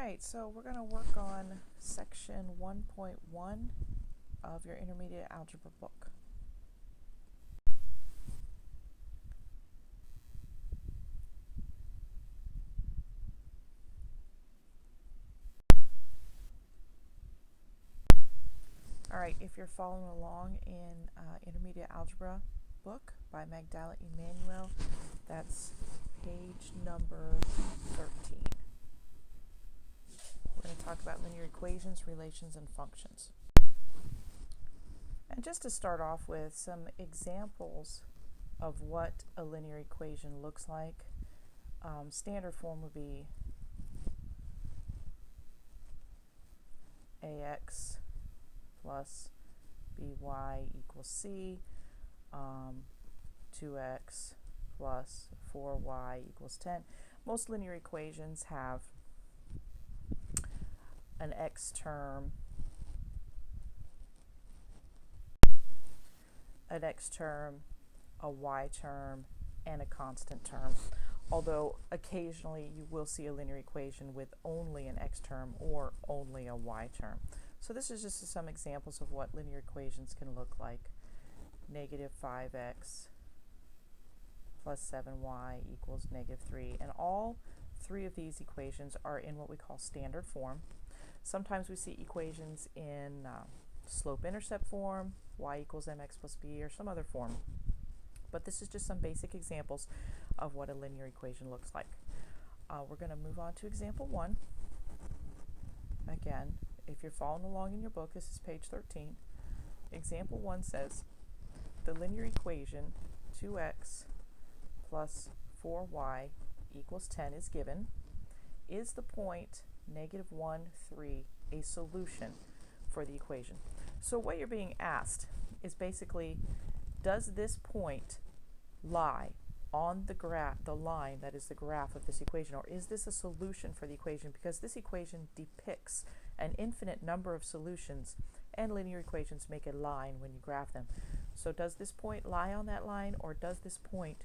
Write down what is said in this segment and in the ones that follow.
Alright, so we're going to work on section 1.1 of your intermediate algebra book. Alright, if you're following along in intermediate algebra book by Magdala Emanuel, that's page number 13. We're going to talk about linear equations, relations, and functions. And just to start off with some examples of what a linear equation looks like, standard form would be ax plus by equals c, 2x plus 4y equals 10. Most linear equations have an x term, a y term, and a constant term. Although occasionally you will see a linear equation with only an x term or only a y term. So this is just some examples of what linear equations can look like. Negative 5x plus 7y equals negative 3. And all three of these equations are in what we call standard form. Sometimes we see equations in slope-intercept form, y equals mx plus b, or some other form. But this is just some basic examples of what a linear equation looks like. We're going to move on to example 1. Again, if you're following along in your book, this is page 13. Example 1 says, the linear equation 2x plus 4y equals 10 is given. Is the point negative 1, 3 a solution for the equation? So what you're being asked is basically, does this point lie on the line that is the graph of this equation, or is this a solution for the equation? Because this equation depicts an infinite number of solutions, and linear equations make a line when you graph them. So does this point lie on that line, or does this point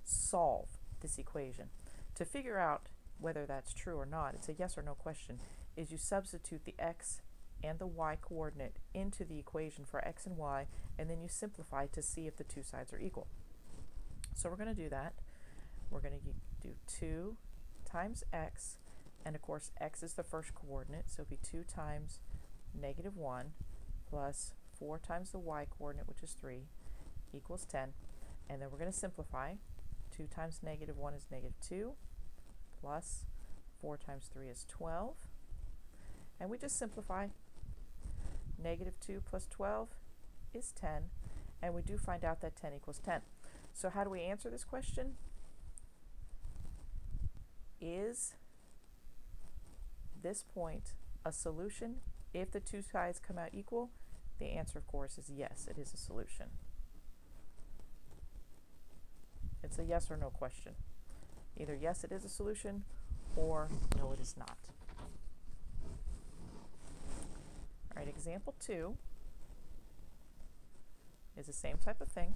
solve this equation? To figure out whether that's true or not, it's a yes or no question, is you substitute the x and the y coordinate into the equation for x and y, and then you simplify to see if the two sides are equal. So we're going to do that. We're going to do 2 times x, and of course x is the first coordinate, so it'll be 2 times negative 1 plus 4 times the y coordinate, which is 3, equals 10. And then we're going to simplify. 2 times negative 1 is negative 2, plus 4 times 3 is 12. And we just simplify. Negative 2 plus 12 is 10, and we do find out that 10 equals 10. So how do we answer this question? Is this point a solution if the two sides come out equal? The answer, of course, is yes, it is a solution. It's a yes or no question. Either yes, it is a solution, or no, it is not. All right, example 2 is the same type of thing.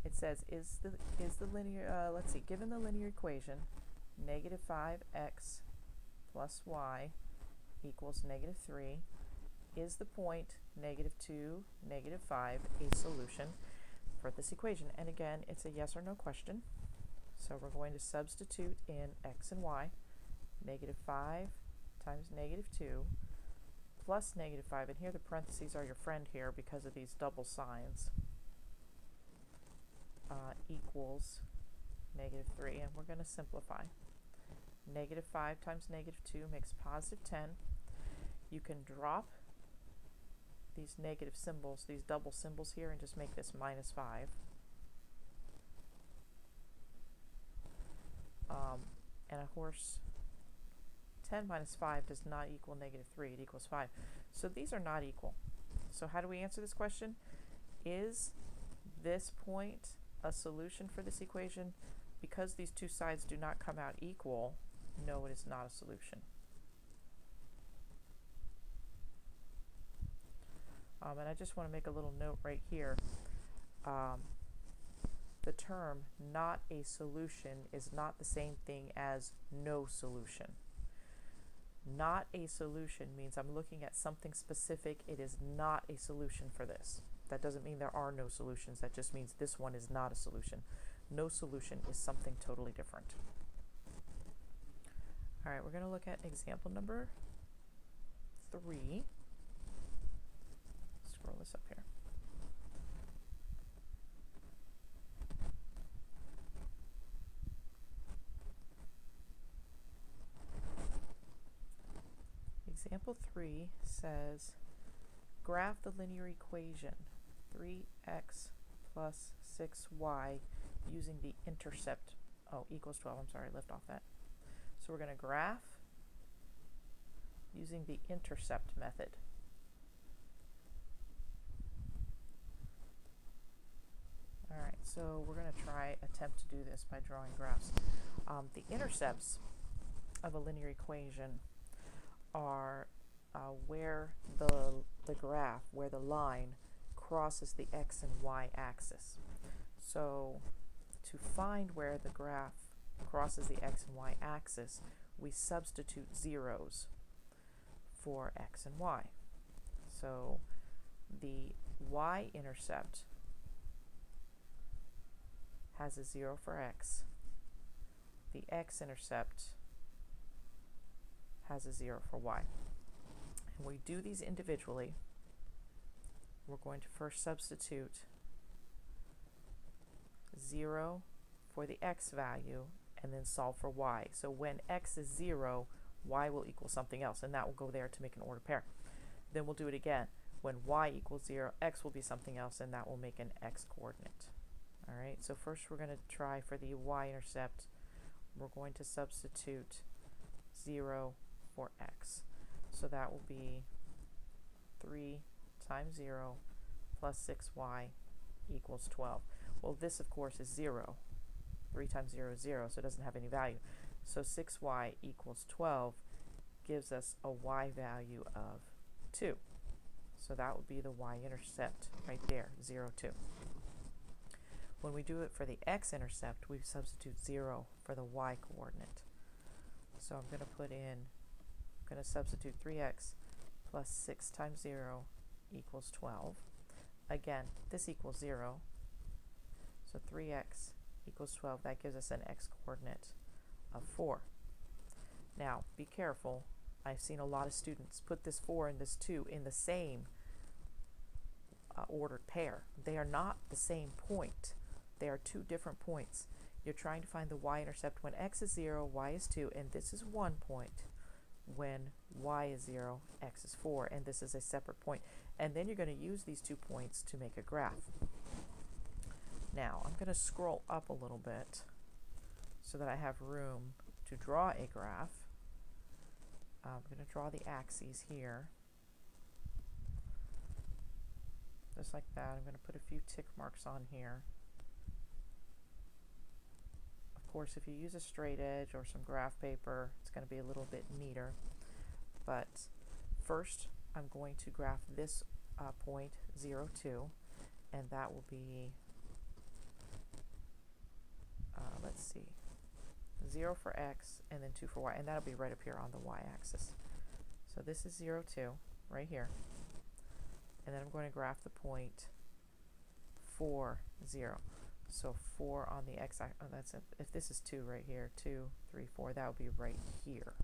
It says, is the linear, let's see, given the linear equation, negative 5x plus y equals negative 3, is the point negative 2, negative 5 a solution for this equation? And again, it's a yes or no question. So we're going to substitute in x and y. Negative 5 times negative 2 plus negative 5, and here the parentheses are your friend here because of these double signs, equals negative 3, and we're going to simplify. Negative 5 times negative 2 makes positive 10. You can drop these negative symbols, these double symbols here, and just make this minus 5. And of course, 10 minus 5 does not equal negative 3, it equals 5. So these are not equal. So how do we answer this question? Is this point a solution for this equation? Because these two sides do not come out equal, no, it is not a solution. And I just want to make a little note right here. The the term not a solution is not the same thing as no solution. Not a solution means I'm looking at something specific. It is not a solution for this. That doesn't mean there are no solutions. That just means this one is not a solution. No solution is something totally different. All right, we're going to look at example number 3. Scroll this up here. Example 3 says, graph the linear equation 3x plus 6y using the intercept, equals 12, I'm sorry, I left off that. So we're going to graph using the intercept method. All right, so we're going to attempt to do this by drawing graphs. The intercepts of a linear equation are where the graph, where the line crosses the x and y axis. So to find where the graph crosses the x and y axis, we substitute zeros for x and y. So the y-intercept has a 0 for x. The x-intercept has a 0 for y. And we do these individually. We're going to first substitute 0 for the x value and then solve for y. So when x is 0, y will equal something else, and that will go there to make an ordered pair. Then we'll do it again. When y equals 0, x will be something else, and that will make an x coordinate. All right, so first we're going to try for the y-intercept. We're going to substitute 0 for x. So that will be 3 times 0 plus 6y equals 12. Well, this, of course, is 0. 3 times 0 is 0, so it doesn't have any value. So 6y equals 12 gives us a y value of 2. So that would be the y-intercept right there, 0, 2. When we do it for the x-intercept, we substitute 0 for the y-coordinate. So I'm going to substitute 3x plus 6 times 0 equals 12. Again, this equals 0. So 3x equals 12. That gives us an x-coordinate of 4. Now, be careful. I've seen a lot of students put this 4 and this 2 in the same ordered pair. They are not the same point. They are two different points. You're trying to find the y-intercept when x is 0, y is 2, and this is 1 point. When y is 0, x is 4, and this is a separate point. And then you're going to use these 2 points to make a graph. Now, I'm going to scroll up a little bit so that I have room to draw a graph. I'm going to draw the axes here. Just like that. I'm going to put a few tick marks on here. Of course, if you use a straight edge or some graph paper, it's going to be a little bit neater. But first, I'm going to graph this point, 0, 2, and that will be, let's see, 0 for x and then 2 for y, and that'll be right up here on the y-axis. So this is 0, 2, right here. And then I'm going to graph the point 4, 0. So 4 on the x-axis, that's it. If this is 2 right here, 2, 3, 4, that would be right here.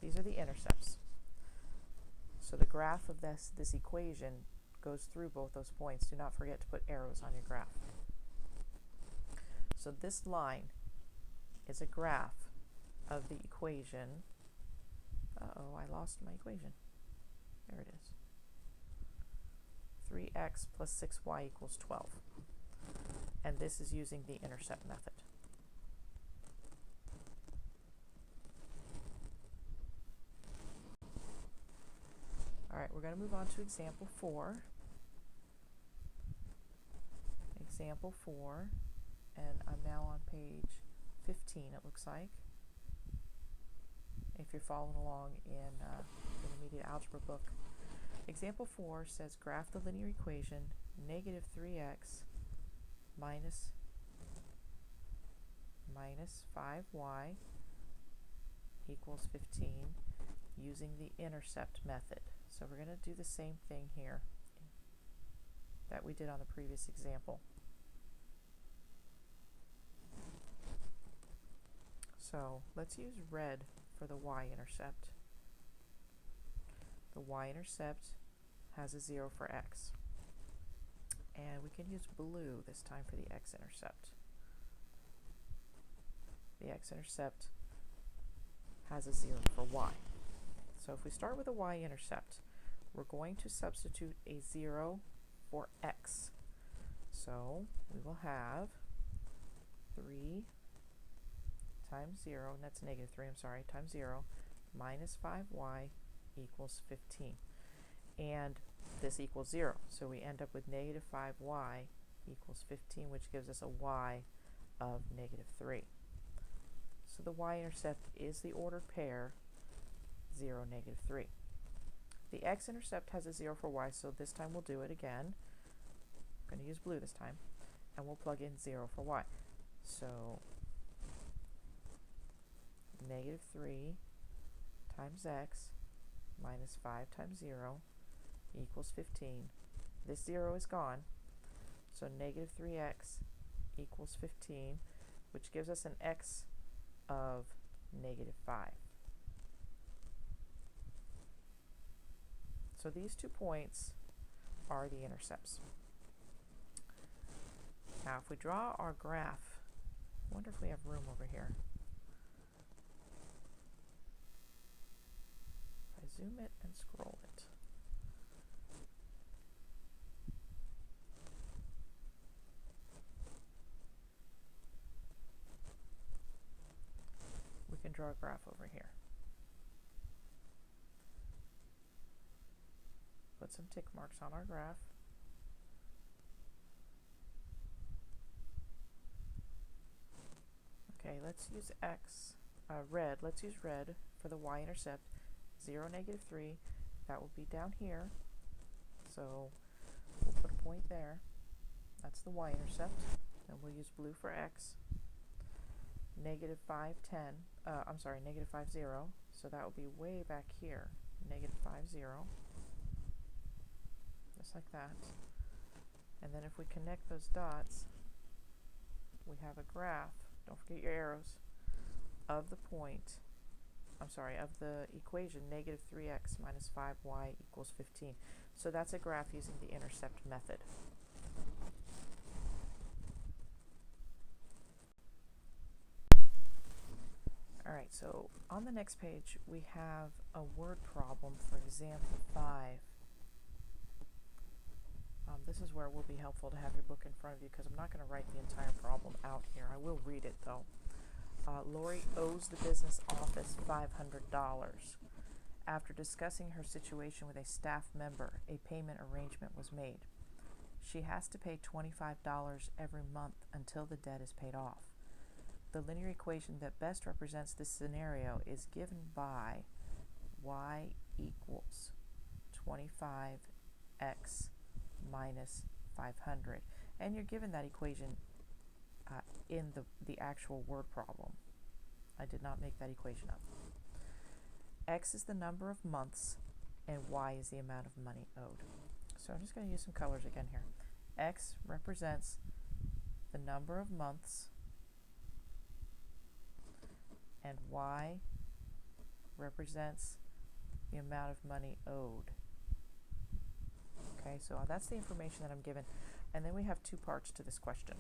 These are the intercepts. So the graph of this equation goes through both those points. Do not forget to put arrows on your graph. So this line is a graph of the equation. Uh-oh, I lost my equation. There it is. 3x plus 6y equals 12. And this is using the intercept method. All right, we're going to move on to example 4. Example 4, and I'm now on page 15, it looks like. If you're following along in the intermediate algebra book. Example 4 says graph the linear equation negative 3x minus 5y equals 15 using the intercept method. So we're going to do the same thing here that we did on the previous example. So let's use red for the y-intercept. The y-intercept has a 0 for x. And we can use blue this time for the x-intercept. The x-intercept has a 0 for y. So if we start with a y-intercept, we're going to substitute a 0 for x. So we will have 3 times 0, and that's negative 3, I'm sorry, times 0, minus 5y equals 15. And this equals 0, so we end up with negative 5y equals 15, which gives us a y of negative 3. So the y-intercept is the ordered pair 0, negative 3. The x-intercept has a 0 for y, so this time we'll do it again. I'm going to use blue this time, and we'll plug in 0 for y. So negative 3 times x minus 5 times 0 equals 15. This 0 is gone, so negative 3x equals 15, which gives us an x of negative 5. So these 2 points are the intercepts. Now if we draw our graph, I wonder if we have room over here. If I zoom it and scroll it. We can draw a graph over here. Put some tick marks on our graph. Okay, let's use red. Let's use red for the y-intercept. 0, negative 3. That will be down here. So we'll put a point there. That's the y-intercept. And we'll use blue for x. Negative 5, 10. Negative 5, 0. So that will be way back here. Negative 5, 0. Just like that. And then if we connect those dots, we have a graph, don't forget your arrows, of the point, of the equation negative 3x minus 5y equals 15. So that's a graph using the intercept method. Alright, so on the next page we have a word problem for example 5. This is where it will be helpful to have your book in front of you because I'm not going to write the entire problem out here. I will read it though. Lori owes the business office $500. After discussing her situation with a staff member, a payment arrangement was made. She has to pay $25 every month until the debt is paid off. The linear equation that best represents this scenario is given by y equals 25x minus 500, and you're given that equation in the actual word problem. I did not make that equation up. X is the number of months and y is the amount of money owed. So I'm just going to use some colors again here. X represents the number of months and y represents the amount of money owed. Okay, so that's the information that I'm given. And then we have 2 parts to this question.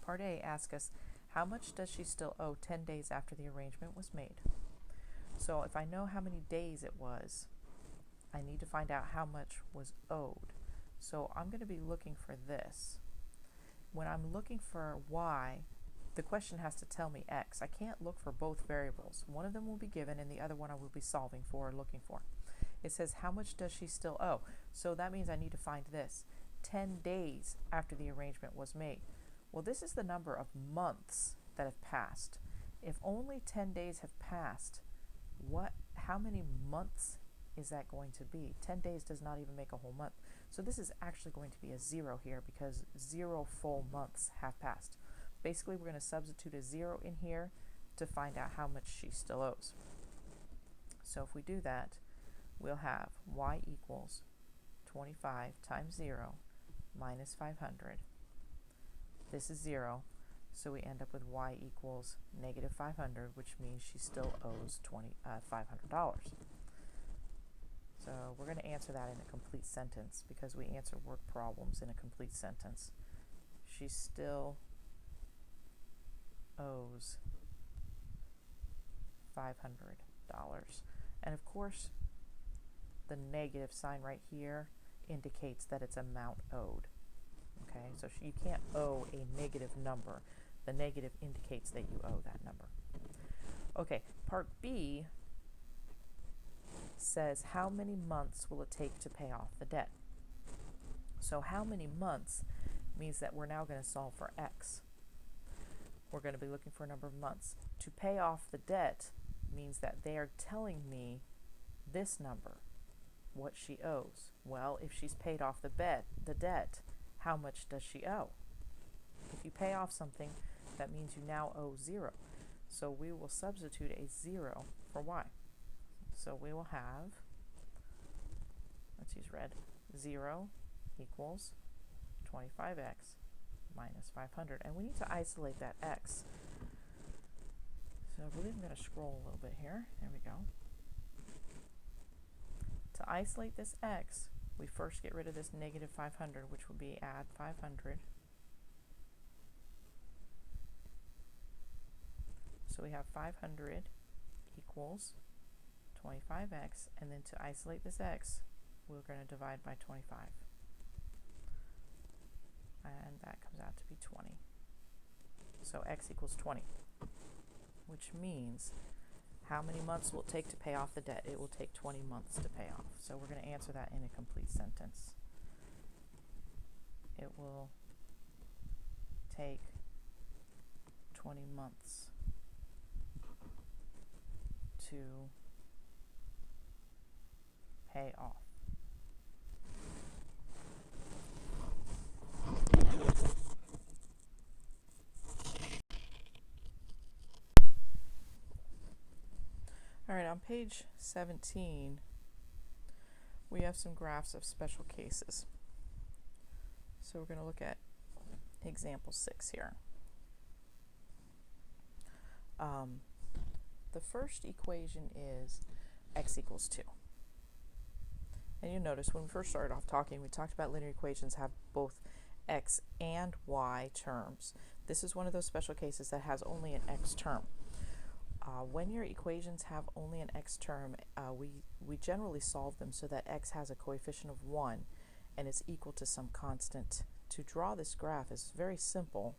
Part A asks us, how much does she still owe 10 days after the arrangement was made? So if I know how many days it was, I need to find out how much was owed. So I'm going to be looking for this. When I'm looking for y, the question has to tell me x. I can't look for both variables. One of them will be given and the other one I will be solving for or looking for. It says, how much does she still owe? So that means I need to find this. 10 days after the arrangement was made. Well, this is the number of months that have passed. If only 10 days have passed, how many months is that going to be? 10 days does not even make a whole month. So this is actually going to be a 0 here because 0 full months have passed. Basically, we're going to substitute a 0 in here to find out how much she still owes. So if we do that, we'll have y equals 25 times 0 minus 500. This is 0, so we end up with y equals negative 500, which means she still owes $500. So we're going to answer that in a complete sentence because we answer word problems in a complete sentence. She still owes $500. And of course, the negative sign right here indicates that it's amount owed. Okay, so you can't owe a negative number. The negative indicates that you owe that number. Okay, part B says how many months will it take to pay off the debt? So how many months means that we're now going to solve for x. We're going to be looking for a number of months. To pay off the debt means that they are telling me this number, what she owes. Well, if she's paid off the debt, how much does she owe? If you pay off something, that means you now owe 0. So we will substitute a 0 for y. So we will have, let's use red, 0 equals 25x minus 500. And we need to isolate that x. So I believe I'm going to scroll a little bit here. There we go. To isolate this x, we first get rid of this negative 500, which will be add 500. So we have 500 equals 25x, and then to isolate this x, we're going to divide by 25. And that comes out to be 20. So x equals 20, which means how many months will it take to pay off the debt? It will take 20 months to pay off. So we're going to answer that in a complete sentence. It will take 20 months to pay off. All right, on page 17, we have some graphs of special cases. So we're going to look at example 6 here. The first equation is x equals 2. And you notice when we first started off talking, we talked about linear equations have both x and y terms. This is one of those special cases that has only an x term. When your equations have only an x term, we generally solve them so that x has a coefficient of 1 and it's equal to some constant. To draw this graph is very simple.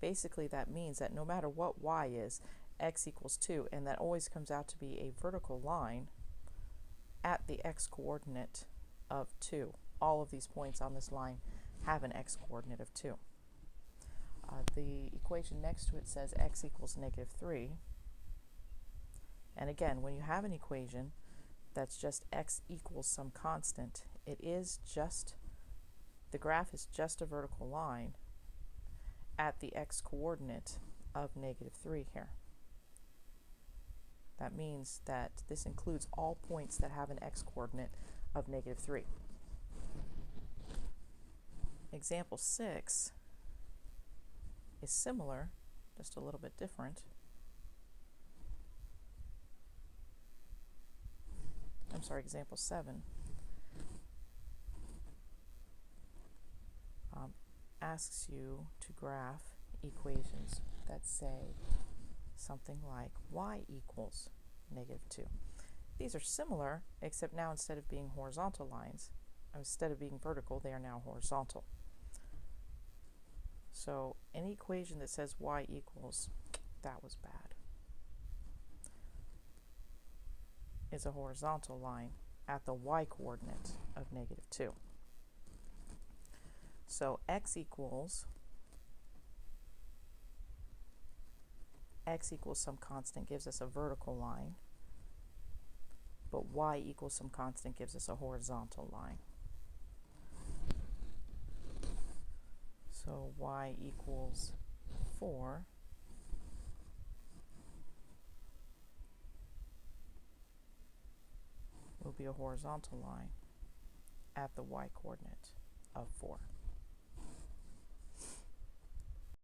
Basically, that means that no matter what y is, x equals 2, and that always comes out to be a vertical line at the x coordinate of 2. All of these points on this line have an x coordinate of 2. The equation next to it says x equals negative 3. And again, when you have an equation that's just x equals some constant, it is just, the graph is just a vertical line at the x coordinate of negative 3 here. That means that this includes all points that have an x coordinate of negative 3. Example 6 is similar, just a little bit different. I'm sorry, example 7 asks you to graph equations that say something like y equals negative 2. These are similar, except now instead of being horizontal lines, instead of being vertical, they are now horizontal. So any equation that says y equals, that was bad, is a horizontal line at the y coordinate of negative 2. So x equals some constant gives us a vertical line, but y equals some constant gives us a horizontal line. So y equals 4 will be a horizontal line at the y coordinate of 4.